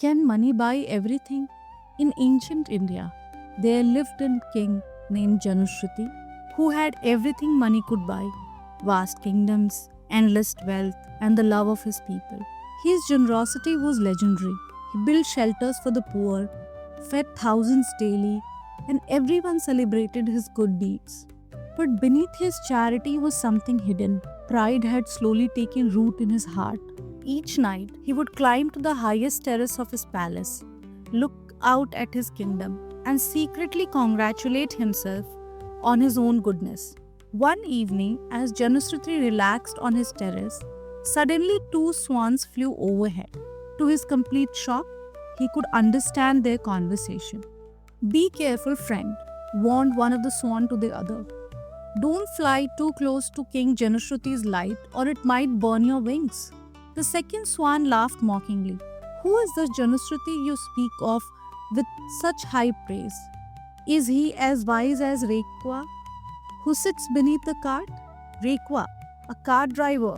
Can money buy everything? In ancient India, there lived a king named Janushruti who had everything money could buy: vast kingdoms, endless wealth, and the love of his people. His generosity was legendary. He built shelters for the poor, fed thousands daily, and everyone celebrated his good deeds. But beneath his charity was something hidden. Pride had slowly taken root in his heart. Each night, he would climb to the highest terrace of his palace, look out at his kingdom, and secretly congratulate himself on his own goodness. One evening, as Janusruti relaxed on his terrace, suddenly two swans flew overhead. To his complete shock, he could understand their conversation. "Be careful, friend," warned one of the swan to the other. "Don't fly too close to King Janushruti's light or it might burn your wings." The second swan laughed mockingly. "Who is this Janusruti you speak of with such high praise? Is he as wise as Rekwa, who sits beneath the cart?" "Rekwa, a cart driver?"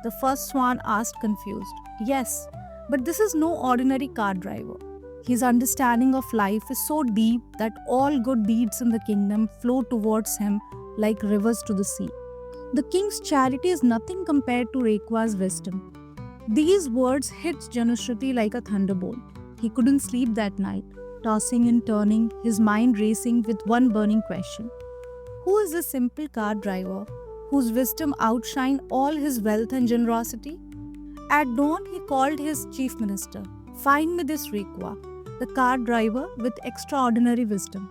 the first swan asked, confused. "Yes, but this is no ordinary cart driver. His understanding of life is so deep that all good deeds in the kingdom flow towards him like rivers to the sea. The king's charity is nothing compared to Rekwa's wisdom." These words hit Janushruti like a thunderbolt. He couldn't sleep that night, tossing and turning, his mind racing with one burning question. Who is this simple cart driver whose wisdom outshined all his wealth and generosity? At dawn, he called his chief minister. "Find me this Rekwa, the cart driver with extraordinary wisdom."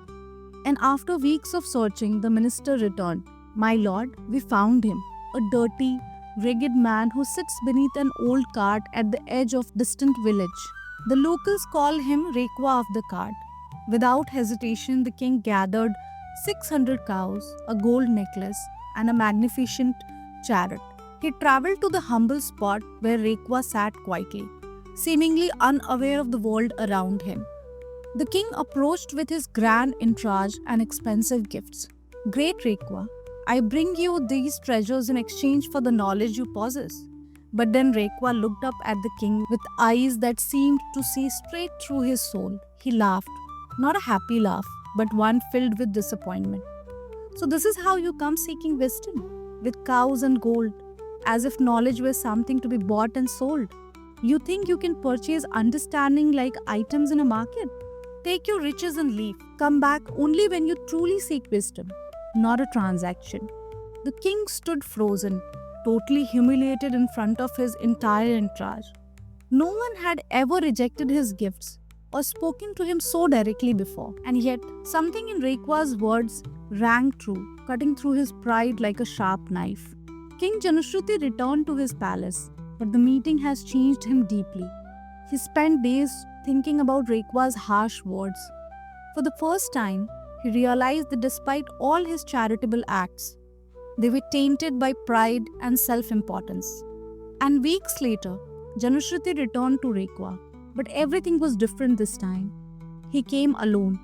And after weeks of searching, the minister returned. "My lord, we found him, a dirty, ragged man who sits beneath an old cart at the edge of distant village. The locals call him Rekwa of the cart." Without hesitation, the king gathered 600 cows, a gold necklace, and a magnificent chariot. He traveled to the humble spot where Rekwa sat quietly, seemingly unaware of the world around him. The king approached with his grand entourage and expensive gifts. "Great Rekwa, I bring you these treasures in exchange for the knowledge you possess." But then Rekwa looked up at the king with eyes that seemed to see straight through his soul. He laughed, not a happy laugh, but one filled with disappointment. "So this is how you come seeking wisdom, with cows and gold, as if knowledge were something to be bought and sold. You think you can purchase understanding like items in a market? Take your riches and leave. Come back only when you truly seek wisdom, not a transaction." The king stood frozen, totally humiliated in front of his entire entourage. No one had ever rejected his gifts or spoken to him so directly before, and yet something in Rekwa's words rang true, cutting through his pride like a sharp knife. King Janushruti returned to his palace, but the meeting has changed him deeply. He spent days thinking about Rekwa's harsh words. For the first time, he realized that despite all his charitable acts, they were tainted by pride and self-importance. And weeks later, Janushruti returned to Rekwa, but everything was different this time. He came alone.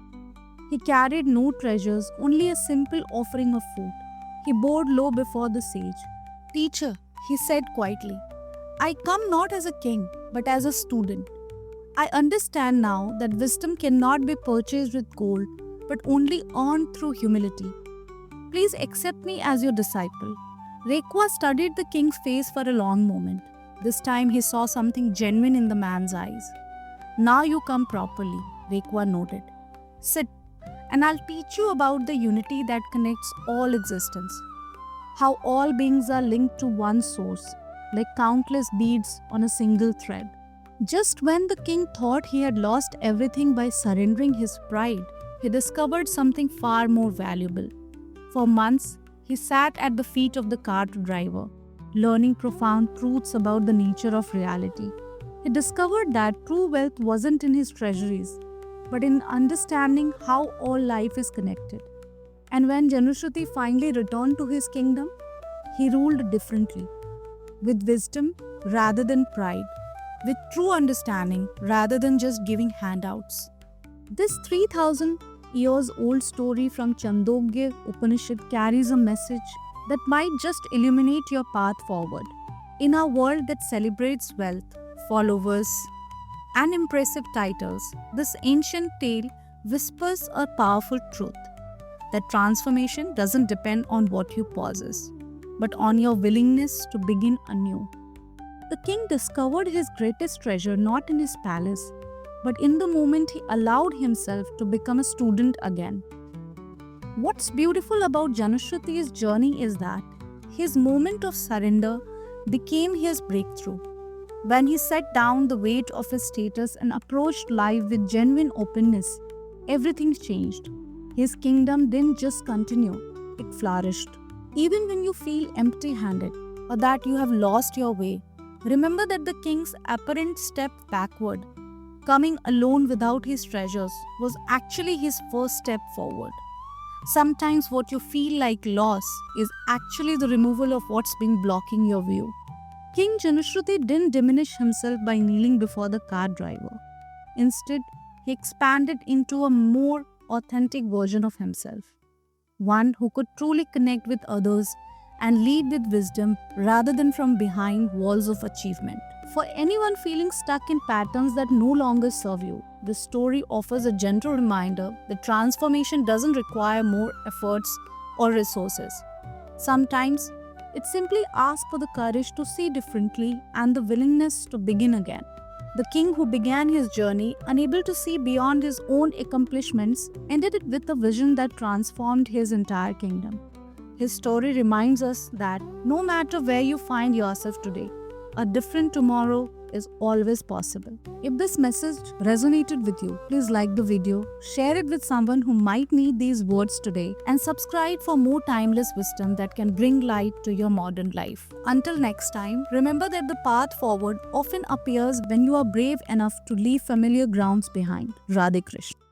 He carried no treasures, only a simple offering of food. He bowed low before the sage. "Teacher," he said quietly, "I come not as a king, but as a student. I understand now that wisdom cannot be purchased with gold, but only earned through humility. Please accept me as your disciple." Rekwa studied the king's face for a long moment. This time he saw something genuine in the man's eyes. "Now you come properly," Rekwa nodded. "Sit, and I'll teach you about the unity that connects all existence. How all beings are linked to one source, like countless beads on a single thread." Just when the king thought he had lost everything by surrendering his pride, he discovered something far more valuable. For months, he sat at the feet of the cart driver, learning profound truths about the nature of reality. He discovered that true wealth wasn't in his treasuries, but in understanding how all life is connected. And when Janushruti finally returned to his kingdom, he ruled differently, with wisdom rather than pride, with true understanding rather than just giving handouts. This 3000 years old story from Chandogya Upanishad carries a message that might just illuminate your path forward. In a world that celebrates wealth, followers, and impressive titles, this ancient tale whispers a powerful truth that transformation doesn't depend on what you possess, but on your willingness to begin anew. The king discovered his greatest treasure not in his palace, but in the moment he allowed himself to become a student again. What's beautiful about Janushruti's journey is that his moment of surrender became his breakthrough. When he set down the weight of his status and approached life with genuine openness, everything changed. His kingdom didn't just continue, it flourished. Even when you feel empty handed or that you have lost your way, remember that the king's apparent step backward, coming alone without his treasures, was actually his first step forward. Sometimes what you feel like loss is actually the removal of what's been blocking your view. King Janushruti didn't diminish himself by kneeling before the car driver. Instead, he expanded into a more authentic version of himself, one who could truly connect with others and lead with wisdom rather than from behind walls of achievement. For anyone feeling stuck in patterns that no longer serve you, this story offers a gentle reminder that transformation doesn't require more efforts or resources. Sometimes, it simply asks for the courage to see differently and the willingness to begin again. The king who began his journey, unable to see beyond his own accomplishments, ended it with a vision that transformed his entire kingdom. His story reminds us that no matter where you find yourself today, a different tomorrow is always possible. If this message resonated with you, please like the video, share it with someone who might need these words today, and subscribe for more timeless wisdom that can bring light to your modern life. Until next time, remember that the path forward often appears when you are brave enough to leave familiar grounds behind. Radhe Krishna.